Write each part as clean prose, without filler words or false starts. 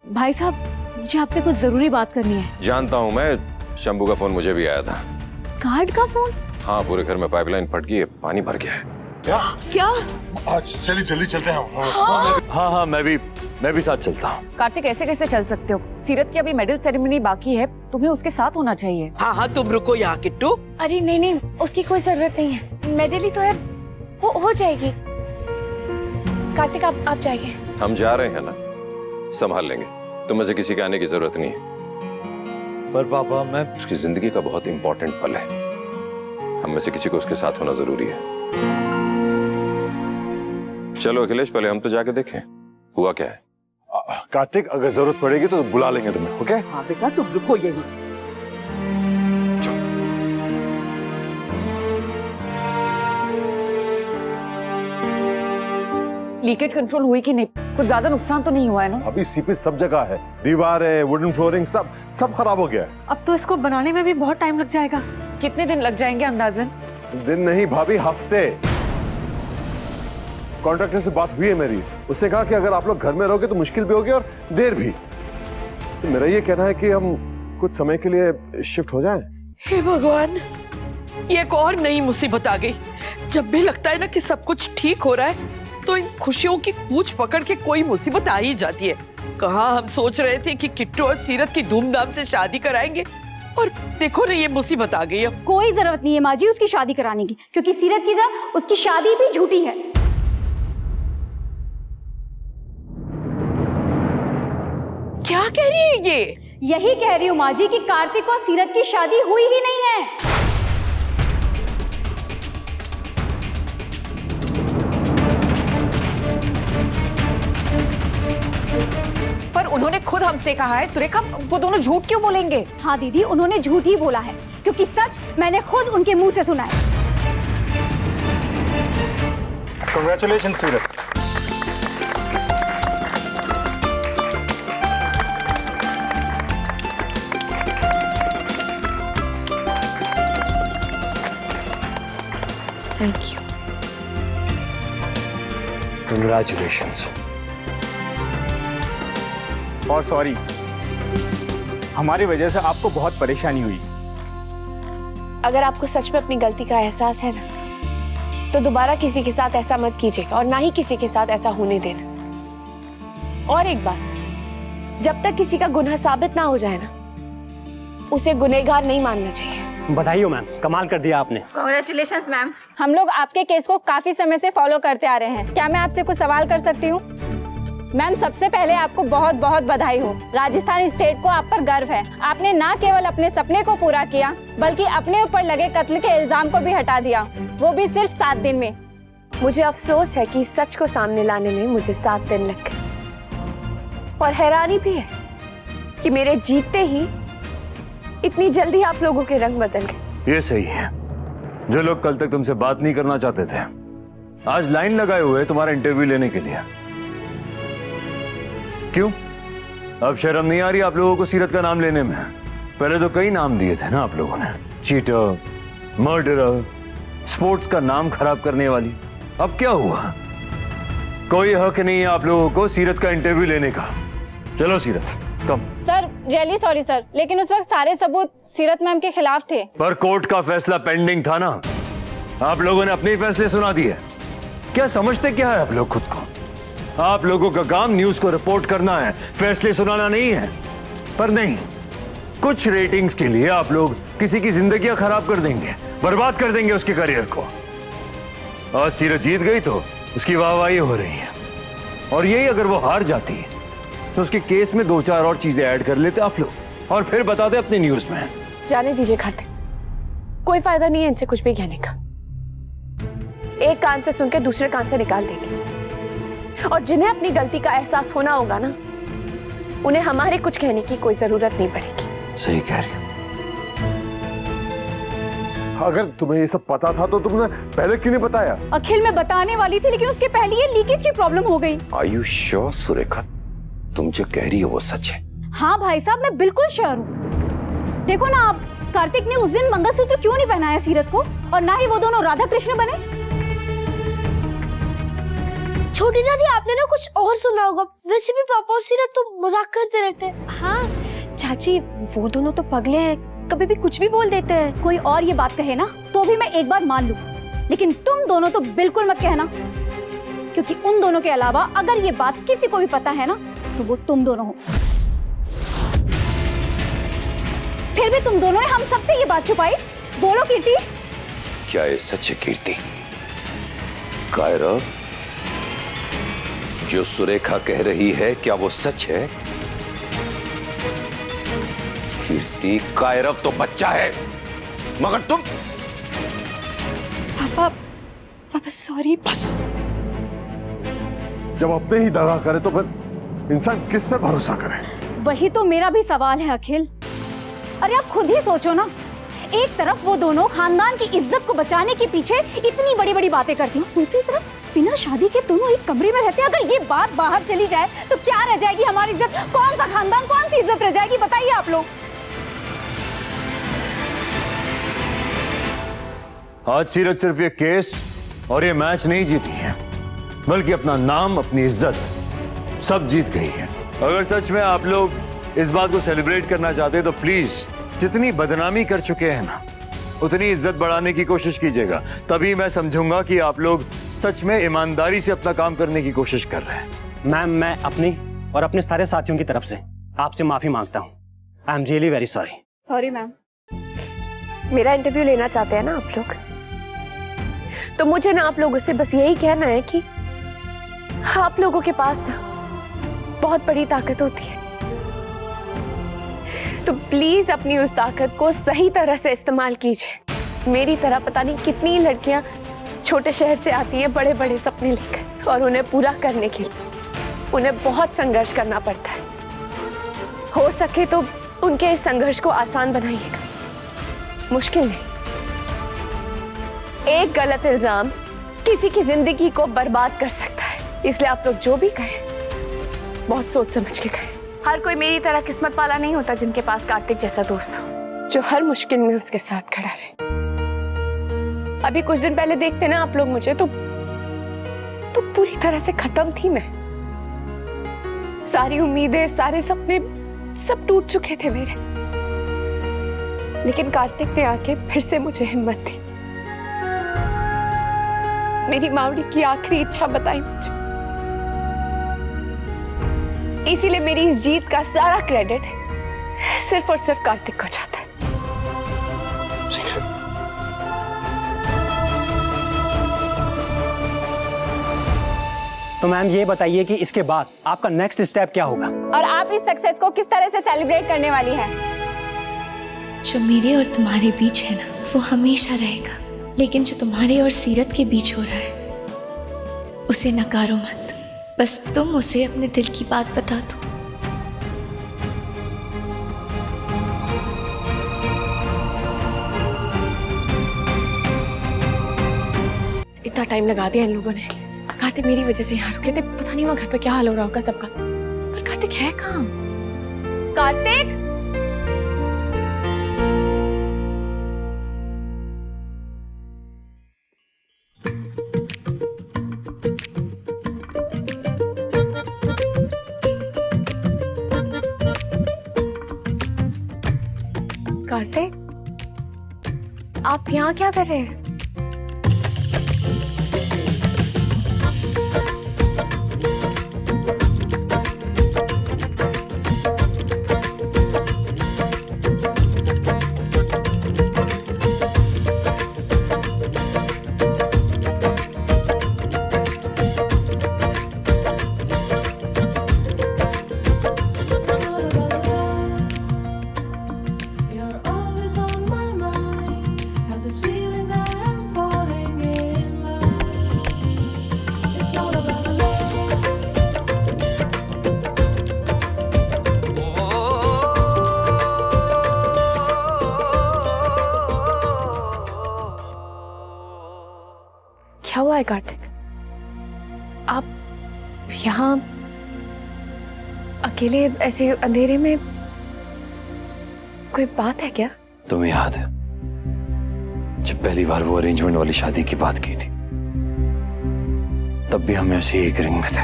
भाई साहब मुझे आपसे कुछ जरूरी बात करनी है। जानता हूँ मैं, शंभू का फोन मुझे भी आया था। गार्ड का फोन? हाँ, पूरे घर में पाइपलाइन फट गई है, पानी भर गया है। क्या? आज चलिए जल्दी चलते हैं। हाँ हाँ, मैं भी साथ चलता हूँ। कार्तिक ऐसे कैसे चल सकते हो? सीरत की अभी मेडल सेरेमनी बाकी है, तुम्हें उसके साथ होना चाहिए। हाँ हाँ, तुम रुको यहाँ किट्टू। अरे नहीं नहीं, उसकी कोई जरूरत नहीं है, मेडल ही तो है, हो जाएगी। कार्तिक आप जाइए। हम जा रहे हैं ना, संभाल लेंगे, तुम्हें से किसी के आने की जरूरत नहीं है। पर पापा, मैं उसकी जिंदगी का बहुत इंपॉर्टेंट पल है, हम में से किसी को उसके साथ होना जरूरी है। चलो अखिलेश, पहले हम तो जाके देखें हुआ क्या है। कार्तिक, अगर जरूरत पड़ेगी तो बुला लेंगे तुम्हें, ओके? हाँ बेटा, तुम रुको यही। लीकेज कंट्रोल हुई कि नहीं? कुछ ज्यादा नुकसान तो नहीं हुआ है ना? अभी सीपेज सब जगह है, दीवार है, वुडन फ्लोरिंग, सब खराब हो गया है। अब तो इसको बनाने में भी बहुत टाइम लग जाएगा। कितने दिन लग जाएंगे अंदाजन? दिन नहीं भाभी, हफ्ते। कॉन्ट्रैक्टर से बात हुई है मेरी, उसने कहा कि अगर आप लोग घर में रहोगे तो मुश्किल भी होगी और देर भी। तो मेरा ये कहना है कि हम कुछ समय के लिए शिफ्ट हो जाएं। हे भगवान, ये एक और नई मुसीबत आ गई। जब भी लगता है ना कि सब कुछ ठीक हो रहा है, तो इन खुशियों की पूछ पकड़ के कोई मुसीबत आ ही जाती है। कहाँ हम सोच रहे थे कि किट्टू और सीरत की धूमधाम से शादी कराएंगे, और देखो ना ये मुसीबत आ गई। अब कोई जरूरत नहीं है माँ जी उसकी शादी कराने की, क्योंकि सीरत की तरह उसकी शादी भी झूठी है। क्या कह रही है ये? यही कह रही हूँ माँ जी कि कार्तिक और सीरत की शादी हुई ही नहीं है। पर उन्होंने खुद हमसे कहा है सुरेखा, वो दोनों झूठ क्यों बोलेंगे? हाँ दीदी, उन्होंने झूठ ही बोला है, क्योंकि सच मैंने खुद उनके मुंह से सुना है। कांग्रेचुलेशन सीरत। Thank you. कंग्रेचुलेशंस। और सॉरी, हमारी वजह से आपको बहुत परेशानी हुई। अगर आपको सच में अपनी गलती का एहसास है ना, तो दोबारा किसी के साथ ऐसा मत कीजिएगा और ना ही किसी के साथ ऐसा होने देना। और एक बात, जब तक किसी का गुनाह साबित ना हो जाए ना, उसे गुनहगार नहीं मानना चाहिए। बधाई हो मैम, कमाल कर दिया आपने। Congratulations ma'am. हम लोग आपके केस को काफी समय से फॉलो करते आ रहे हैं। क्या मैं आपसे कुछ सवाल कर सकती हूँ? मैम, सबसे पहले आपको बहुत बहुत बधाई हो। राजस्थान स्टेट को आप पर गर्व है। आपने ना केवल अपने सपने को पूरा किया, बल्कि अपने ऊपर लगे कत्ल के इल्जाम को भी हटा दिया, वो भी सिर्फ 7 दिन में। मुझे अफसोस है कि सच को सामने लाने में मुझे 7 दिन लग गए, और हैरानी भी है कि मेरे जीतते ही इतनी जल्दी आप लोगों के रंग बदल गए। ये सही है, जो लोग कल तक तुमसे बात नहीं करना चाहते थे, आज लाइन लगाए हुए तुम्हारा इंटरव्यू लेने के लिए। क्यों, अब शर्म नहीं आ रही आप लोगों को सीरत का नाम लेने में? पहले तो कई नाम दिए थे ना आप लोगों ने, चीटर, मर्डरर, स्पोर्ट्स का नाम खराब करने वाली। अब क्या हुआ? कोई हक नहीं है आप लोगों को सीरत का इंटरव्यू लेने का। चलो सीरत, कम। सर, रियली सॉरी सर, लेकिन उस वक्त सारे सबूत सीरत मैम के खिलाफ थे। पर कोर्ट का फैसला पेंडिंग था ना, आप लोगों ने अपने फैसले सुना दिए। क्या समझते क्या है आप लोग खुद को? आप लोगों का काम न्यूज को रिपोर्ट करना है, फैसले सुनाना नहीं है। पर नहीं, कुछ रेटिंग्स के लिए आप लोग किसी की जिंदगियां खराब कर देंगे, बर्बाद कर देंगे उसके करियर को। आज सीरत जीत गई तो उसकी वाहवाही हो रही है, और यही अगर वो हार जाती तो उसके केस में 2-4 और चीजें ऐड कर लेते आप लोग, और फिर बताते अपनी न्यूज में। जाने दीजिए कार्तिक, कोई फायदा नहीं है इनसे कुछ भी कहने का। एक कान से सुन के दूसरे कान से निकाल देंगे, और जिन्हें अपनी गलती का एहसास होना होगा ना, उन्हें हमारे कुछ कहने की कोई जरूरत नहीं पड़ेगी। सही कह रही हो। अगर तुम्हें ये सब पता था तो तुमने पहले क्यों नहीं बताया? अखिल, मैं बताने वाली थी, लेकिन उसके पहले ये लीकेज की प्रॉब्लम हो गई। Are you sure, सुरेखा, तुम जो कह रही हो वो सच है? हाँ भाई साहब, मैं बिल्कुल श्योर हूँ। देखो ना आप, कार्तिक ने उस दिन मंगलसूत्र क्यों नहीं पहनाया सीरत को, और ना ही वो दोनों राधा कृष्ण बने। छोटी दादी आपने ना कुछ और सुना होगा। वैसे भी पापा और सीरत तो मजाक करते रहते हैं। हाँ चाची, वो दोनों तो पगले हैं, कभी भी कुछ भी बोल देते हैं। कोई और ये बात कहे ना तो भी मैं एक बार मान लूं, लेकिन तुम दोनों तो बिल्कुल मत कहना, क्योंकि उन दोनों के अलावा अगर ये बात किसी को भी पता है ना तो वो तुम दोनों हो। फिर भी तुम दोनों ने हम सबसे ये बात छुपाई। बोलो कीर्ति। क्या ये सच है कीर्ति? कायरव, जो सुरेखा कह रही है क्या वो सच है? कीर्ति, कायरव तो बच्चा है, मगर तुम। पापा सॉरी। बस, जब अपने ही दगा करे तो फिर इंसान किस पे भरोसा करे? वही तो मेरा भी सवाल है अखिल। अरे आप खुद ही सोचो ना, एक तरफ वो दोनों खानदान की इज्जत को बचाने के पीछे इतनी बड़ी बड़ी बातें करती हैं, दूसरी तरफ बिना शादी के दोनों एक कमरे में रहते हैं। अगर ये बात बाहर चली जाए तो क्या रह जाएगी हमारी इज्जत? कौन सा खानदान, कौन सी इज्जत रह जाएगी? बताइए आप लोग। आज सीरत सिर्फ ये केस और ये मैच नहीं जीती है, बल्कि अपना नाम, अपनी इज्जत सब जीत गई है। अगर सच में आप लोग इस बात को सेलिब्रेट करना चाहते तो प्लीज जितनी बदनामी कर चुके हैं ना, उतनी इज्जत बढ़ाने की कोशिश कीजिएगा। तभी मैं समझूंगा कि आप लोग सच में ईमानदारी से अपना काम करने की कोशिश कर रहे हैं। मैम, मैं अपनी और अपने सारे साथियों की तरफ से आपसे माफी मांगता हूँ। I am really very sorry. Sorry ma'am. मेरा इंटरव्यू लेना चाहते हैं ना आप लोग, तो मुझे ना आप लोगों से बस यही कहना है कि आप लोगों के पास ना बहुत बड़ी ताकत होती है, तो प्लीज अपनी उस ताकत को सही तरह से इस्तेमाल कीजिए। मेरी तरह पता नहीं कितनी लड़कियां छोटे शहर से आती है बड़े बड़े सपने लेकर, और उन्हें पूरा करने के लिए उन्हें बहुत संघर्ष करना पड़ता है। हो सके तो उनके इस संघर्ष को आसान बनाइएगा, मुश्किल नहीं। एक गलत इल्जाम किसी की जिंदगी को बर्बाद कर सकता है, इसलिए आप लोग जो भी कहें बहुत सोच समझ के कहें। हर कोई मेरी तरह किस्मत वाला नहीं होता जिनके पास कार्तिक जैसा दोस्त हो, जो हर मुश्किल में उसके साथ खड़ा रहे। अभी कुछ दिन पहले देखते ना आप लोग मुझे, तो पूरी तरह से खत्म थी मैं। सारी उम्मीदें, सारे सपने सब टूट चुके थे मेरे, लेकिन कार्तिक ने आके फिर से मुझे हिम्मत दी, मेरी मावड़ी की आखिरी इच्छा बताई मुझे। इसीलिए मेरी इस जीत का सारा क्रेडिट सिर्फ और सिर्फ कार्तिक को जाता है। तो मैम ये बताइए कि इसके बाद आपका नेक्स्ट स्टेप क्या होगा, और आप इस सक्सेस को किस तरह से सेलिब्रेट करने वाली हैं? जो मेरे और तुम्हारे बीच है ना, वो हमेशा रहेगा, लेकिन जो तुम्हारे और सीरत के बीच हो रहा है उसे नकारो मत। बस तुम उसे अपने दिल की बात बता दो। इतना टाइम लगा दिया इन लोगों ने। कार्तिक मेरी वजह से यहाँ रुके थे, पता नहीं वहाँ घर पे क्या हाल हो रहा होगा सबका। पर कार्तिक है कहाँ? कार्तिक! कार्तिक, आप यहाँ क्या कर रहे हैं? क्या हुआ है कार्तिक? आप यहाँ अकेले ऐसे अंधेरे में, कोई बात है क्या? तुम्हें याद है जब पहली बार वो अरेंजमेंट वाली शादी की बात की थी, तब भी हम ऐसे ही एक रिंग में थे।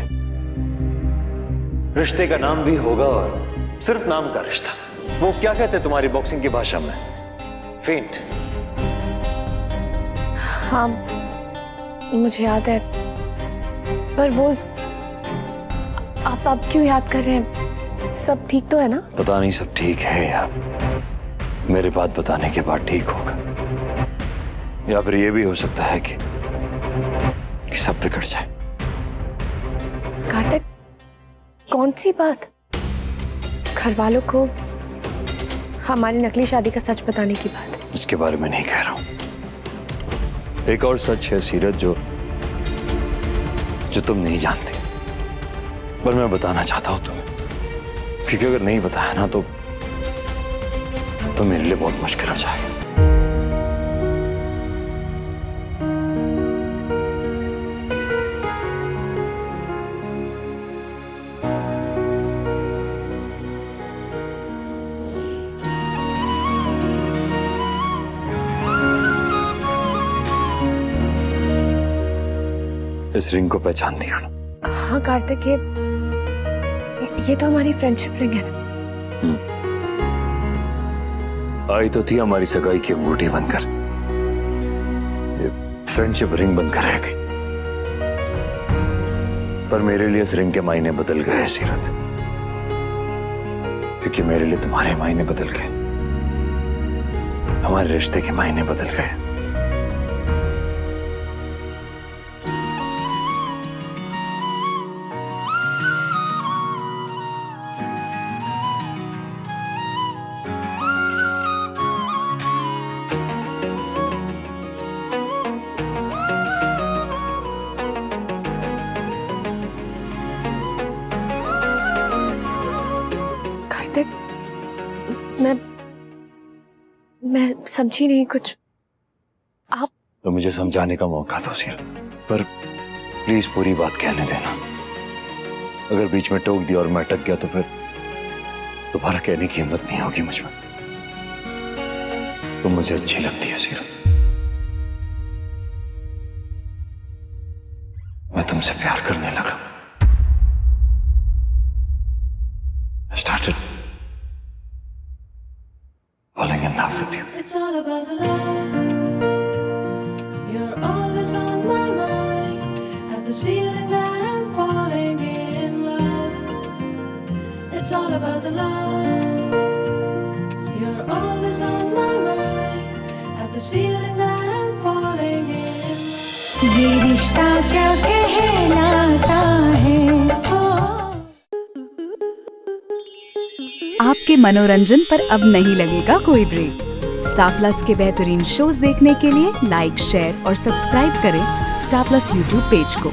रिश्ते का नाम भी होगा और सिर्फ नाम का रिश्ता। वो क्या कहते तुम्हारी बॉक्सिंग की भाषा में? फेंट। हाँ मुझे याद है, पर वो आप क्यों याद कर रहे हैं? सब ठीक तो है ना? पता नहीं सब ठीक है या मेरे बात बताने के बाद ठीक होगा, या फिर ये भी हो सकता है कि सब बिगड़ जाए। कार्तिक, कौन सी बात? घर वालों को हमारी नकली शादी का सच बताने की बात? इसके बारे में नहीं कह रहा हूं। एक और सच है सीरत जो तुम नहीं जानते, पर मैं बताना चाहता हूं तुम्हें, क्योंकि अगर नहीं बताया ना तो मेरे लिए बहुत मुश्किल हो जाएगा। इस रिंग को पहचानती हो ना? हाँ कार्तिक, ये तो हमारी फ्रेंडशिप रिंग है। आई तो थी हमारी सगाई की अंगूठी बनकर, ये फ्रेंडशिप रिंग बनकर रह गई। पर मेरे लिए इस रिंग के मायने बदल गए सीरत, क्योंकि मेरे लिए तुम्हारे मायने बदल गए, हमारे रिश्ते के मायने बदल गए। मैं समझी नहीं कुछ। आप तो मुझे समझाने का मौका दो सीरत, पर प्लीज पूरी बात कहने देना। अगर बीच में टोक दिया और मैं अटक गया तो फिर दोबारा कहने की हिम्मत नहीं होगी मुझ में। तुम मुझे अच्छी लगती है सीरत, मैं तुमसे प्यार करने लगा। I started falling in love with you. It's all about the love. You're always on my mind. Have this feeling that I'm falling in love. It's all about the love. You're always on my mind. Have this feeling that I'm falling in love. ये रिश्ता क्या कहलाता है? आपके मनोरंजन पर अब नहीं लगेगा कोई ब्रेक। स्टार प्लस के बेहतरीन शोज देखने के लिए लाइक, शेयर और सब्सक्राइब करें स्टार प्लस यूट्यूब पेज को।